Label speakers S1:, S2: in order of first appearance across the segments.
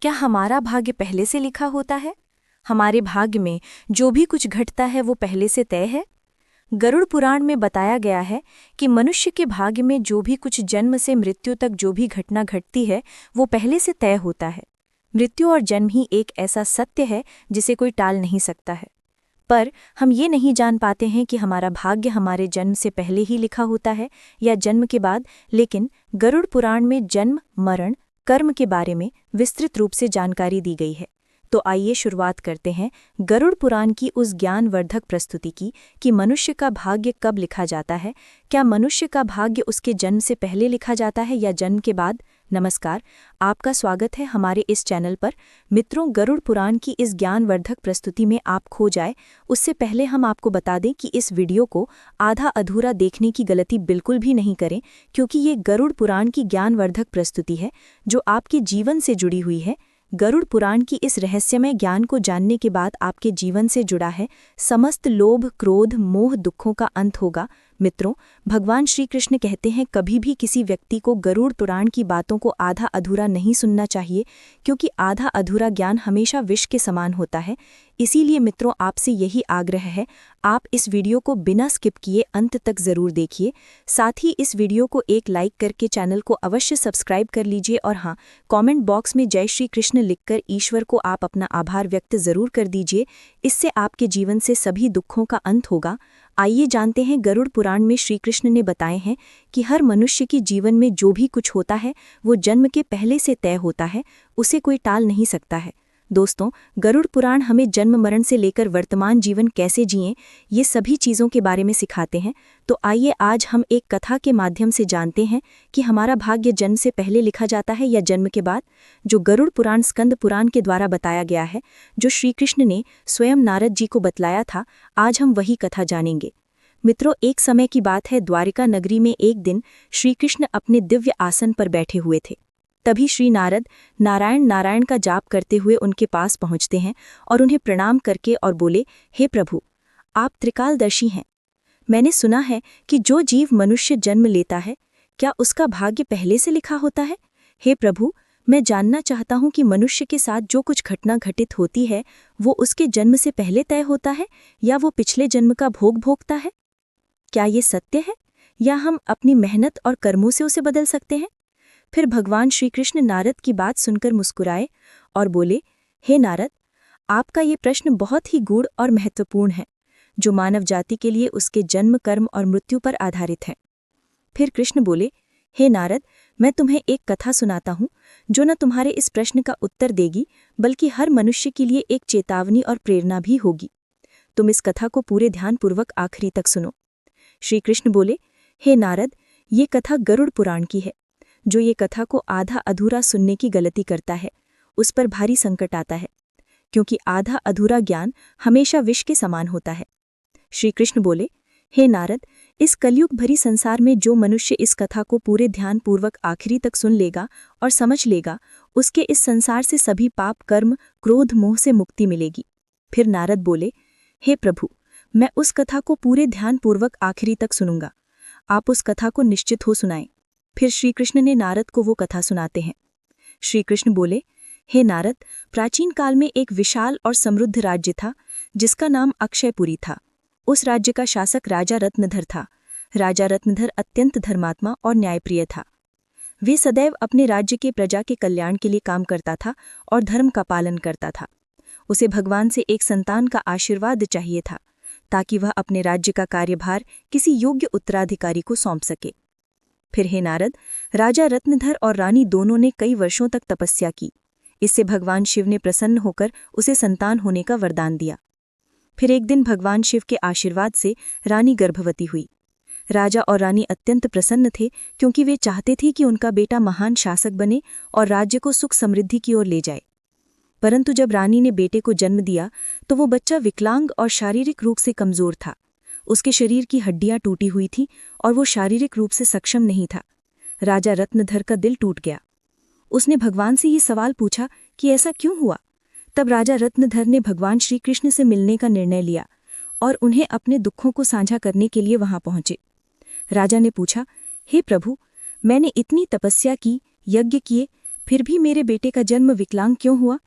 S1: क्या हमारा भाग्य पहले से लिखा होता है? हमारे भाग्य में जो भी कुछ घटता है वो पहले से तय है। गरुड़ पुराण में बताया गया है कि मनुष्य के भाग्य में जो भी कुछ जन्म से मृत्यु तक जो भी घटना घटती है वो पहले से तय होता है। मृत्यु और जन्म ही एक ऐसा सत्य है जिसे कोई टाल नहीं सकता है। पर हम ये नहीं जान पाते हैं कि हमारा भाग्य हमारे जन्म से पहले ही लिखा होता है या जन्म के बाद। लेकिन गरुड़ पुराण में जन्म, मरण, कर्म के बारे में विस्तृत रूप से जानकारी दी गई है। तो आइए शुरुआत करते हैं गरुड़ पुराण की उस ज्ञानवर्धक प्रस्तुति की कि मनुष्य का भाग्य कब लिखा जाता है। क्या मनुष्य का भाग्य उसके जन्म से पहले लिखा जाता है या जन्म के बाद? नमस्कार, आपका स्वागत है हमारे इस चैनल पर। मित्रों, गरुड़ पुराण की इस ज्ञानवर्धक प्रस्तुति में आप खो जाए उससे पहले हम आपको बता दें कि इस वीडियो को आधा अधूरा देखने की गलती बिल्कुल भी नहीं करें, क्योंकि ये गरुड़ पुराण की ज्ञानवर्धक प्रस्तुति है जो आपके जीवन से जुड़ी हुई है। गरुड़ पुराण की इस रहस्यमय ज्ञान को जानने के बाद आपके जीवन से जुड़ा है समस्त लोभ, क्रोध, मोह, दुखों का अंत होगा। मित्रों, भगवान श्री कृष्ण कहते हैं कभी भी किसी व्यक्ति को गरुड़ पुराण की बातों को आधा अधूरा नहीं सुनना चाहिए, क्योंकि आधा अधूरा ज्ञान हमेशा विष के समान होता है। इसीलिए मित्रों, आपसे यही आग्रह है, आप इस वीडियो को बिना स्किप किए अंत तक जरूर देखिए। साथ ही इस वीडियो को एक लाइक करके चैनल को अवश्य सब्सक्राइब कर लीजिए और हाँ, कमेंट बॉक्स में जय श्री कृष्ण लिखकर ईश्वर को आप अपना आभार व्यक्त जरूर कर दीजिए। इससे आपके जीवन से सभी दुखों का अंत होगा। आइए जानते हैं, गरुड़ पुराण में श्री कृष्ण ने बताए हैं कि हर मनुष्य के जीवन में जो भी कुछ होता है वो जन्म के पहले से तय होता है, उसे कोई टाल नहीं सकता है। दोस्तों, गरुड़ पुराण हमें जन्म मरण से लेकर वर्तमान जीवन कैसे जिएं, ये सभी चीज़ों के बारे में सिखाते हैं। तो आइए आज हम एक कथा के माध्यम से जानते हैं कि हमारा भाग्य जन्म से पहले लिखा जाता है या जन्म के बाद। जो गरुड़ पुराण स्कंद पुराण के द्वारा बताया गया है, जो श्री कृष्ण ने स्वयं नारद जी को बतलाया था, आज हम वही कथा जानेंगे। मित्रों, एक समय की बात है, द्वारिका नगरी में एक दिन श्री कृष्ण अपने दिव्य आसन पर बैठे हुए थे। तभी श्री नारद नारायण नारायण का जाप करते हुए उनके पास पहुंचते हैं और उन्हें प्रणाम करके और बोले, हे प्रभु, आप त्रिकालदर्शी हैं। मैंने सुना है कि जो जीव मनुष्य जन्म लेता है, क्या उसका भाग्य पहले से लिखा होता है? हे प्रभु, मैं जानना चाहता हूं कि मनुष्य के साथ जो कुछ घटना घटित होती है वो उसके जन्म से पहले तय होता है या वो पिछले जन्म का भोग भोगता है? क्या ये सत्य है या हम अपनी मेहनत और कर्मों से उसे बदल सकते हैं? फिर भगवान श्री कृष्ण नारद की बात सुनकर मुस्कुराए और बोले, हे नारद, आपका ये प्रश्न बहुत ही गूढ़ और महत्वपूर्ण है, जो मानव जाति के लिए उसके जन्म, कर्म और मृत्यु पर आधारित है। फिर कृष्ण बोले, हे नारद, मैं तुम्हें एक कथा सुनाता हूँ जो न तुम्हारे इस प्रश्न का उत्तर देगी बल्कि हर मनुष्य के लिए एक चेतावनी और प्रेरणा भी होगी। तुम इस कथा को पूरे ध्यानपूर्वक आखिरी तक सुनो। श्री कृष्ण बोले, हे नारद, ये कथा गरुड़ पुराण की है। जो ये कथा को आधा अधूरा सुनने की गलती करता है उस पर भारी संकट आता है, क्योंकि आधा अधूरा ज्ञान हमेशा विष के समान होता है। श्री कृष्ण बोले, हे नारद, इस कलयुग भरी संसार में जो मनुष्य इस कथा को पूरे ध्यानपूर्वक आखिरी तक सुन लेगा और समझ लेगा, उसके इस संसार से सभी पाप, कर्म, क्रोध, मोह से मुक्ति मिलेगी। फिर नारद बोले, हे प्रभु, मैं उस कथा को पूरे ध्यानपूर्वक आखिरी तक सुनूंगा। आप उस कथा को निश्चित हो सुनाएं। फिर श्री कृष्ण ने नारद को वो कथा सुनाते हैं। श्री कृष्ण बोले, हे नारद, प्राचीन काल में एक विशाल और समृद्ध राज्य था जिसका नाम अक्षयपुरी था। उस राज्य का शासक राजा रत्नधर था। राजा रत्नधर अत्यंत धर्मात्मा और न्यायप्रिय था। वे सदैव अपने राज्य के प्रजा के कल्याण के लिए काम करता था और धर्म का पालन करता था। उसे भगवान से एक संतान का आशीर्वाद चाहिए था ताकि वह अपने राज्य का कार्यभार किसी योग्य उत्तराधिकारी को सौंप सके। फिर हे नारद, राजा रत्नधर और रानी दोनों ने कई वर्षों तक तपस्या की। इससे भगवान शिव ने प्रसन्न होकर उसे संतान होने का वरदान दिया। फिर एक दिन भगवान शिव के आशीर्वाद से रानी गर्भवती हुई। राजा और रानी अत्यंत प्रसन्न थे, क्योंकि वे चाहते थे कि उनका बेटा महान शासक बने और राज्य को सुख समृद्धि की ओर ले जाए। परंतु जब रानी ने बेटे को जन्म दिया तो वो बच्चा विकलांग और शारीरिक रूप से कमजोर था। उसके शरीर की हड्डियां टूटी हुई थीं और वो शारीरिक रूप से सक्षम नहीं था। राजा रत्नधर का दिल टूट गया। उसने भगवान से ये सवाल पूछा कि ऐसा क्यों हुआ। तब राजा रत्नधर ने भगवान श्री कृष्ण से मिलने का निर्णय लिया और उन्हें अपने दुखों को साझा करने के लिए वहां पहुंचे। राजा ने पूछा, हे प्रभु, मैंने इतनी तपस्या की, यज्ञ किए,
S2: फिर भी मेरे बेटे का जन्म विकलांग क्यों हुआ?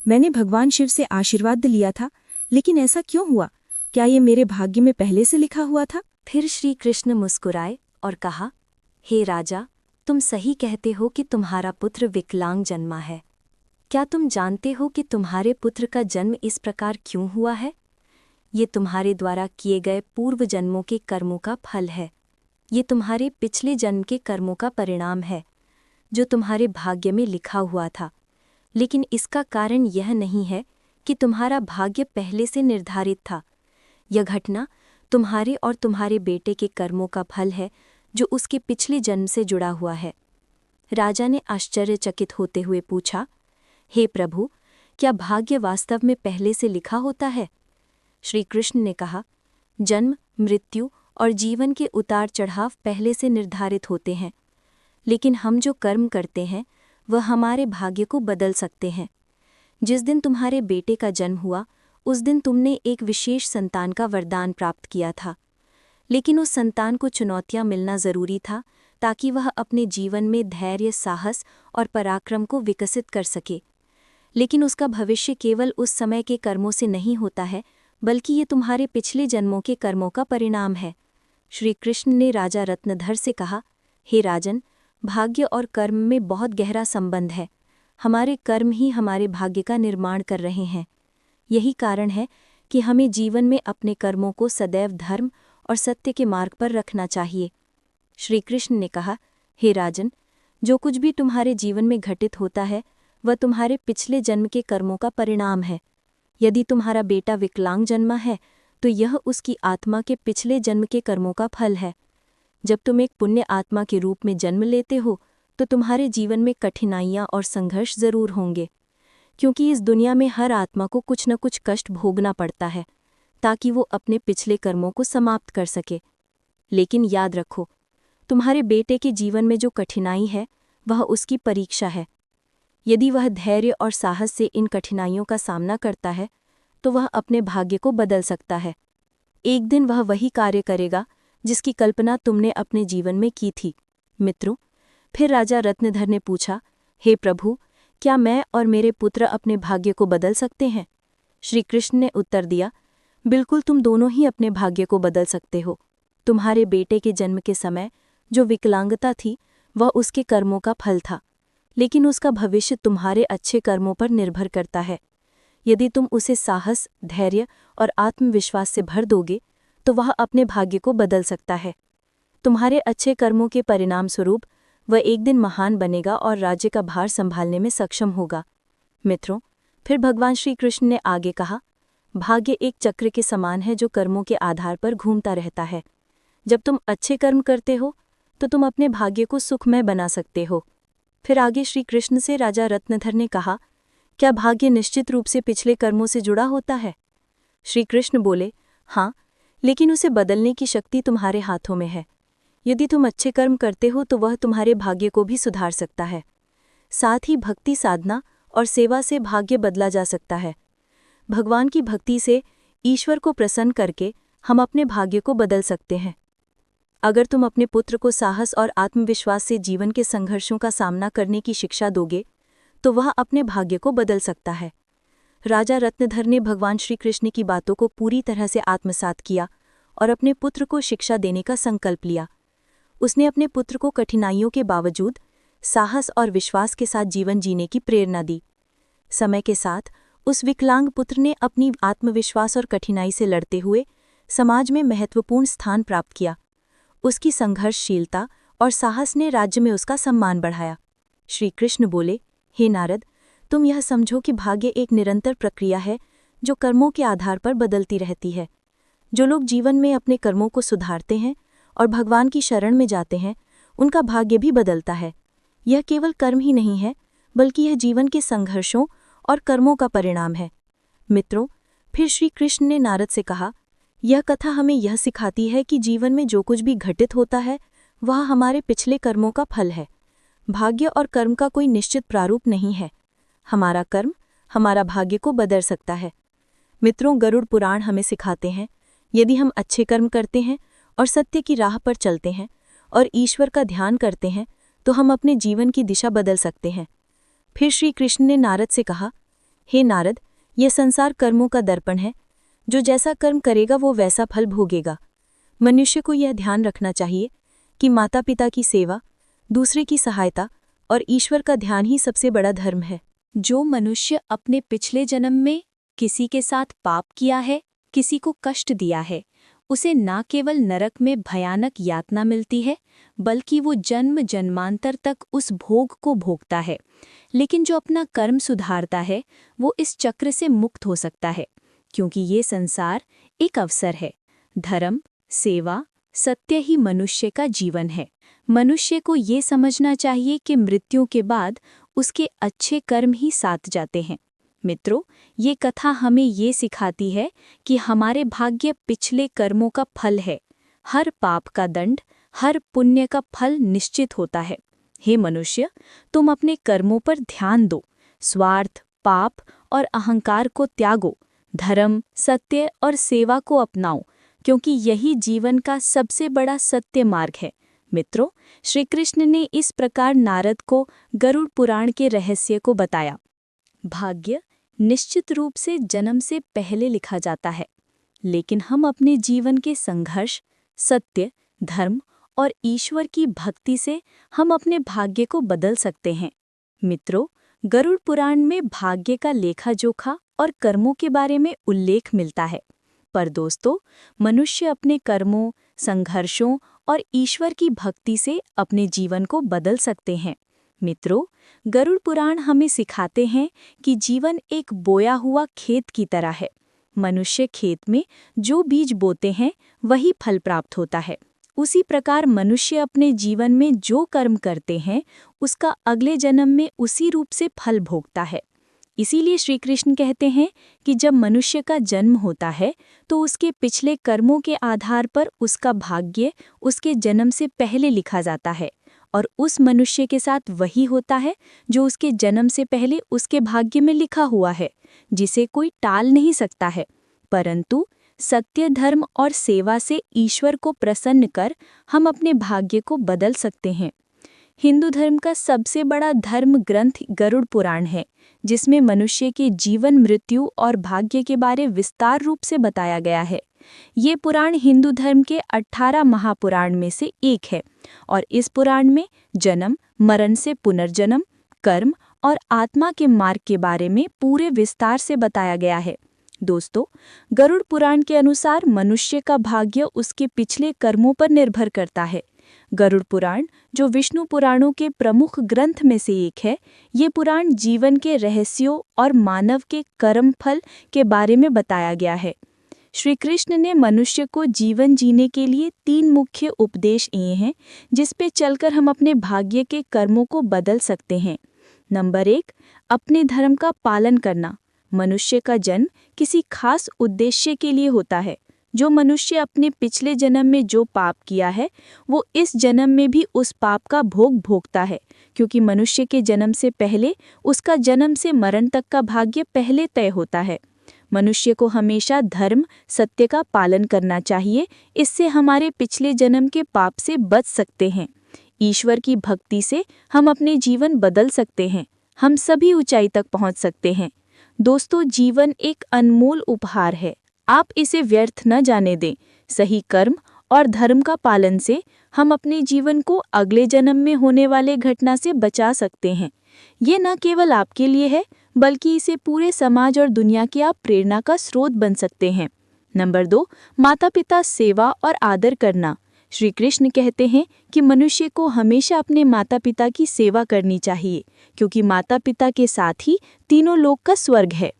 S2: मैंने भगवान शिव से आशीर्वाद लिया था, लेकिन ऐसा क्यों हुआ? क्या ये मेरे भाग्य में पहले से लिखा हुआ था?
S1: फिर श्री कृष्ण मुस्कुराए और कहा, हे राजा, तुम सही कहते हो कि तुम्हारा पुत्र विकलांग जन्मा है। क्या तुम जानते हो कि तुम्हारे पुत्र का जन्म इस प्रकार क्यों हुआ है? ये तुम्हारे द्वारा किए गए पूर्व जन्मों के कर्मों का फल है। ये तुम्हारे पिछले जन्म के कर्मों का परिणाम है, जो तुम्हारे भाग्य में लिखा हुआ था। लेकिन इसका कारण यह नहीं है कि तुम्हारा भाग्य पहले से निर्धारित था। यह घटना तुम्हारे और तुम्हारे बेटे के कर्मों का फल है, जो उसके पिछले जन्म से जुड़ा हुआ है। राजा ने आश्चर्यचकित होते हुए पूछा, हे प्रभु, क्या भाग्य वास्तव में पहले से लिखा होता है? श्री कृष्ण ने कहा, जन्म, मृत्यु और जीवन के उतार चढ़ाव पहले से निर्धारित होते हैं, लेकिन हम जो कर्म करते हैं वह हमारे भाग्य को बदल सकते हैं। जिस दिन तुम्हारे बेटे का जन्म हुआ, उस दिन तुमने एक विशेष संतान का वरदान प्राप्त किया था, लेकिन उस संतान को चुनौतियां मिलना जरूरी था ताकि वह अपने जीवन में धैर्य, साहस और पराक्रम को विकसित कर सके। लेकिन उसका भविष्य केवल उस समय के कर्मों से नहीं होता है, बल्कि ये तुम्हारे पिछले जन्मों के कर्मों का परिणाम है। श्री कृष्ण ने राजा रत्नधर से कहा, हे राजन, भाग्य और कर्म में बहुत गहरा संबंध है। हमारे कर्म ही हमारे भाग्य का निर्माण कर रहे हैं। यही कारण है कि हमें जीवन में अपने कर्मों को सदैव धर्म और सत्य के मार्ग पर रखना चाहिए। श्री कृष्ण ने कहा, हे राजन, जो कुछ भी तुम्हारे जीवन में घटित होता है वह तुम्हारे पिछले जन्म के कर्मों का परिणाम है। यदि तुम्हारा बेटा विकलांग जन्मा है तो यह उसकी आत्मा के पिछले जन्म के कर्मों का फल है। जब तुम एक पुण्य आत्मा के रूप में जन्म लेते हो तो तुम्हारे जीवन में कठिनाइयाँ और संघर्ष जरूर होंगे, क्योंकि इस दुनिया में हर आत्मा को कुछ न कुछ कष्ट भोगना पड़ता है ताकि वो अपने पिछले कर्मों को समाप्त कर सके। लेकिन याद रखो, तुम्हारे बेटे के जीवन में जो कठिनाई है वह उसकी परीक्षा है। यदि वह धैर्य और साहस से इन कठिनाइयों का सामना करता है तो वह अपने भाग्य को बदल सकता है। एक दिन वह वही कार्य करेगा जिसकी कल्पना तुमने अपने जीवन में की थी। मित्रों, फिर राजा रत्नधर ने पूछा, हे प्रभु, क्या मैं और मेरे पुत्र अपने भाग्य को बदल सकते हैं? श्री कृष्ण ने उत्तर दिया, बिल्कुल, तुम दोनों ही अपने भाग्य को बदल सकते हो। तुम्हारे बेटे के जन्म के समय जो विकलांगता थी वह उसके कर्मों का फल था, लेकिन उसका भविष्य तुम्हारे अच्छे कर्मों पर निर्भर करता है। यदि तुम उसे साहस, धैर्य और आत्मविश्वास से भर दोगे तो वह अपने भाग्य को बदल सकता है। तुम्हारे अच्छे कर्मों के परिणाम स्वरूप वह एक दिन महान बनेगा और राज्य का भार संभालने में सक्षम होगा। मित्रों, फिर भगवान श्री कृष्ण ने आगे कहा, भाग्य एक चक्र के समान है जो कर्मों के आधार पर घूमता रहता है। जब तुम अच्छे कर्म करते हो तो तुम अपने भाग्य को सुखमय बना सकते हो। फिर आगे श्री कृष्ण से राजा रत्नधर ने कहा, क्या भाग्य निश्चित रूप से पिछले कर्मों से जुड़ा होता है? श्री कृष्ण बोले, हाँ, लेकिन उसे बदलने की शक्ति तुम्हारे हाथों में है। यदि तुम अच्छे कर्म करते हो तो वह तुम्हारे भाग्य को भी सुधार सकता है। साथ ही भक्ति साधना और सेवा से भाग्य बदला जा सकता है। भगवान की भक्ति से ईश्वर को प्रसन्न करके हम अपने भाग्य को बदल सकते हैं। अगर तुम अपने पुत्र को साहस और आत्मविश्वास से जीवन के संघर्षों का सामना करने की शिक्षा दोगे तो वह अपने भाग्य को बदल सकता है। राजा रत्नधर ने भगवान श्री कृष्ण की बातों को पूरी तरह से आत्मसात किया और अपने पुत्र को शिक्षा देने का संकल्प लिया। उसने अपने पुत्र को कठिनाइयों के बावजूद साहस और विश्वास के साथ जीवन जीने की प्रेरणा दी। समय के साथ उस विकलांग पुत्र ने अपनी आत्मविश्वास और कठिनाई से लड़ते हुए समाज में महत्वपूर्ण स्थान प्राप्त किया। उसकी संघर्षशीलता और साहस ने राज्य में उसका सम्मान बढ़ाया। श्री कृष्ण बोले, हे नारद, तुम यह समझो कि भाग्य एक निरंतर प्रक्रिया है जो कर्मों के आधार पर बदलती रहती है। जो लोग जीवन में अपने कर्मों को सुधारते हैं और भगवान की शरण में जाते हैं, उनका भाग्य भी बदलता है। यह केवल कर्म ही नहीं है, बल्कि यह जीवन के संघर्षों और कर्मों का परिणाम है। मित्रों, फिर श्री कृष्ण ने नारद से कहा, यह कथा हमें यह सिखाती है कि जीवन में जो कुछ भी घटित होता है वह हमारे पिछले कर्मों का फल है। भाग्य और कर्म का कोई निश्चित प्रारूप नहीं है। हमारा कर्म हमारा भाग्य को बदल सकता है। मित्रों, गरुड़ पुराण हमें सिखाते हैं, यदि हम अच्छे कर्म करते हैं और सत्य की राह पर चलते हैं और ईश्वर का ध्यान करते हैं तो हम अपने जीवन की दिशा बदल सकते हैं।
S2: फिर श्री कृष्ण ने नारद से कहा, हे नारद, यह संसार कर्मों का दर्पण है। जो जैसा कर्म करेगा वो वैसा फल भोगेगा। मनुष्य को यह ध्यान रखना चाहिए कि माता पिता की सेवा, दूसरे की सहायता और ईश्वर का ध्यान ही सबसे बड़ा धर्म है।
S1: जो मनुष्य अपने पिछले जन्म में किसी के साथ पाप किया है, किसी को कष्ट दिया है, उसे न केवल नरक में भयानक यातना मिलती है, बल्कि वो जन्म जन्मांतर तक उस भोग को भोगता है। लेकिन जो अपना कर्म सुधारता है, वो इस चक्र से मुक्त हो सकता है, क्योंकि ये संसार एक अवसर है। धर्म, सेवा, सत्य ही मनुष्य का जीवन है। मनुष्य को ये समझना चाहिए कि मृत्यु के बाद उसके अच्छे कर्म ही साथ जाते हैं। मित्रों, ये कथा हमें ये सिखाती है कि हमारे भाग्य पिछले कर्मों का फल है। हर पाप का दंड, हर पुण्य का फल निश्चित होता है। हे मनुष्य, तुम अपने कर्मों पर ध्यान दो, स्वार्थ, पाप और अहंकार को त्यागो, धर्म, सत्य और सेवा को अपनाओ, क्योंकि यही जीवन का सबसे बड़ा सत्य मार्ग है। मित्रों, श्री कृष्ण ने इस प्रकार नारद को गरुड़ पुराण के रहस्य को बताया। भाग्य निश्चित रूप से जन्म से पहले लिखा जाता है, लेकिन हम अपने जीवन के संघर्ष, सत्य, धर्म और ईश्वर की भक्ति से हम अपने भाग्य को बदल सकते हैं। मित्रों, गरुड़ पुराण में भाग्य का लेखा जोखा और कर्मों के बारे में उल्लेख मिलता है। पर दोस्तों, मनुष्य अपने कर्मों, संघर्षों और ईश्वर की भक्ति से अपने जीवन को बदल सकते हैं। मित्रों, गरुड़ पुराण हमें सिखाते हैं कि जीवन एक बोया हुआ खेत की तरह है। मनुष्य खेत में जो बीज बोते हैं वही फल प्राप्त होता है। उसी प्रकार मनुष्य अपने जीवन में जो कर्म करते हैं उसका अगले जन्म में उसी रूप से फल भोगता है। इसीलिए श्री कृष्ण कहते हैं कि जब मनुष्य का जन्म होता है तो उसके पिछले कर्मों के आधार पर उसका भाग्य उसके जन्म से पहले लिखा जाता है, और उस मनुष्य के साथ वही होता है जो उसके जन्म से पहले उसके भाग्य में लिखा हुआ है, जिसे कोई टाल नहीं सकता है। परंतु सत्य, धर्म और सेवा से ईश्वर को प्रसन्न कर हम अपने भाग्य को बदल सकते हैं। हिंदू धर्म का सबसे बड़ा धर्म ग्रंथ गरुड़ पुराण है, जिसमें मनुष्य के जीवन, मृत्यु और भाग्य के बारे विस्तार रूप से बताया गया है। ये पुराण हिंदू धर्म के 18 महापुराण में से एक है, और इस पुराण में जन्म, मरण से पुनर्जन्म, कर्म और आत्मा के मार्ग के बारे में पूरे विस्तार से बताया गया है। दोस्तों, गरुड़ पुराण के अनुसार मनुष्य का भाग्य उसके पिछले कर्मों पर निर्भर करता है। गरुड़ पुराण, जो विष्णु पुराणों के प्रमुख ग्रंथ में से एक है, ये पुराण जीवन के रहस्यों और मानव के कर्म फल के बारे में बताया गया है। श्री कृष्ण ने मनुष्य को जीवन जीने के लिए 3 मुख्य उपदेश दिए हैं, जिस पे चलकर हम अपने भाग्य के कर्मों को बदल सकते हैं। नंबर 1, अपने धर्म का पालन करना। मनुष्य का जन्म किसी खास उद्देश्य के लिए होता है। जो मनुष्य अपने पिछले जन्म में जो पाप किया है, वो इस जन्म में भी उस पाप का भोग भोगता है, क्योंकि मनुष्य के जन्म से पहले उसका जन्म से मरण तक का भाग्य पहले तय होता है। मनुष्य को हमेशा धर्म, सत्य का पालन करना चाहिए। इससे हमारे पिछले जन्म के पाप से बच सकते हैं। ईश्वर की भक्ति से हम अपने जीवन बदल सकते हैं। हम सभी ऊंचाई तक पहुंच सकते हैं। दोस्तों, जीवन एक अनमोल उपहार है। आप इसे व्यर्थ न जाने दें। सही कर्म और धर्म का पालन से हम अपने जीवन को अगले जन्म में होने वाले घटना से बचा सकते हैं। ये न केवल आपके लिए है, बल्कि इसे पूरे समाज और दुनिया की आप प्रेरणा का स्रोत बन सकते हैं। नंबर 2, माता पिता सेवा और आदर करना। श्री कृष्ण कहते हैं कि मनुष्य को हमेशा अपने माता पिता की सेवा करनी चाहिए, क्योंकि माता पिता के साथ ही तीनों लोक का स्वर्ग है।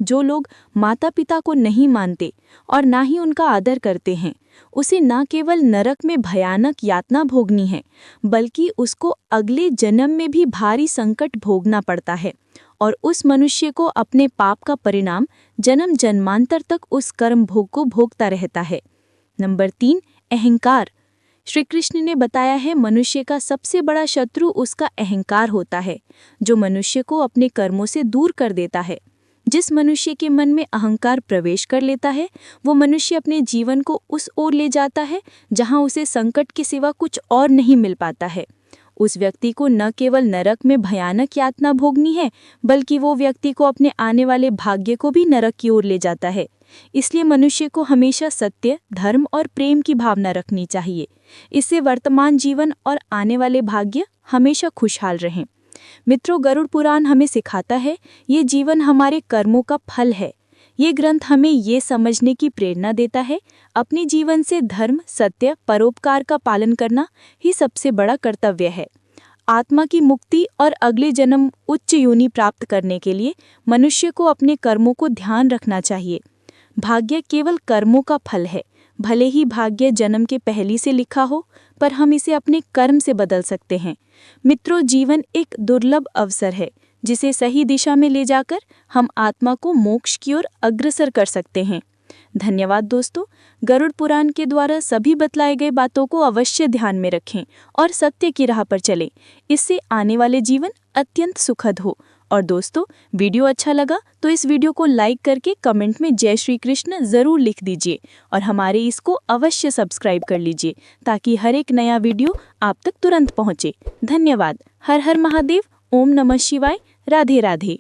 S1: जो लोग माता पिता को नहीं मानते और ना ही उनका आदर करते हैं, उसे न केवल नरक में भयानक यातना भोगनी है, बल्कि उसको अगले जन्म में भी भारी संकट भोगना पड़ता है, और उस मनुष्य को अपने पाप का परिणाम जन्म जन्मांतर तक उस कर्म भोग को भोगता रहता है। नंबर 3, अहंकार। श्री कृष्ण ने बताया है मनुष्य का सबसे बड़ा शत्रु उसका अहंकार होता है, जो मनुष्य को अपने कर्मों से दूर कर देता है। जिस मनुष्य के मन में अहंकार प्रवेश कर लेता है, वो मनुष्य अपने जीवन को उस ओर ले जाता है जहां उसे संकट के सिवा कुछ और नहीं मिल पाता है।
S2: उस व्यक्ति को न केवल नरक में भयानक यातना भोगनी है, बल्कि वो व्यक्ति को अपने आने वाले भाग्य को भी नरक की ओर ले जाता है। इसलिए मनुष्य को हमेशा सत्य, धर्म और प्रेम की भावना रखनी चाहिए। इससे वर्तमान जीवन और आने वाले भाग्य हमेशा खुशहाल रहें। मित्रों, गरुड़ पुराण हमें सिखाता है ये जीवन हमारे कर्मों का फल है। ये ग्रंथ हमें ये समझने की प्रेरणा देता है अपने जीवन से धर्म, सत्य, परोपकार का पालन करना ही सबसे बड़ा कर्तव्य है। आत्मा की मुक्ति और अगले जन्म उच्च योनि प्राप्त करने के लिए मनुष्य को अपने कर्मों को ध्यान रखना चाहिए। भाग्य केवल कर्मों का फल है। भले ही भाग्य जन्म के पहले से लिखा हो, पर हम इसे अपने कर्म से बदल सकते हैं। मित्रों, जीवन एक दुर्लभ अवसर है जिसे सही दिशा में ले जाकर हम आत्मा को मोक्ष की ओर अग्रसर कर सकते हैं। धन्यवाद दोस्तों। गरुड़ पुराण के द्वारा सभी बतलाए गए बातों को अवश्य ध्यान में रखें और सत्य की राह पर चलें। इससे आने वाले जीवन अत्यंत सुखद हो। और दोस्तों, वीडियो अच्छा लगा तो इस वीडियो को लाइक करके कमेंट में जय श्री कृष्ण ज़रूर लिख दीजिए और हमारे इसको अवश्य सब्सक्राइब कर लीजिए ताकि हर एक नया वीडियो आप तक तुरंत पहुँचे। धन्यवाद। हर हर महादेव। ओम नमः शिवाय। राधे राधे।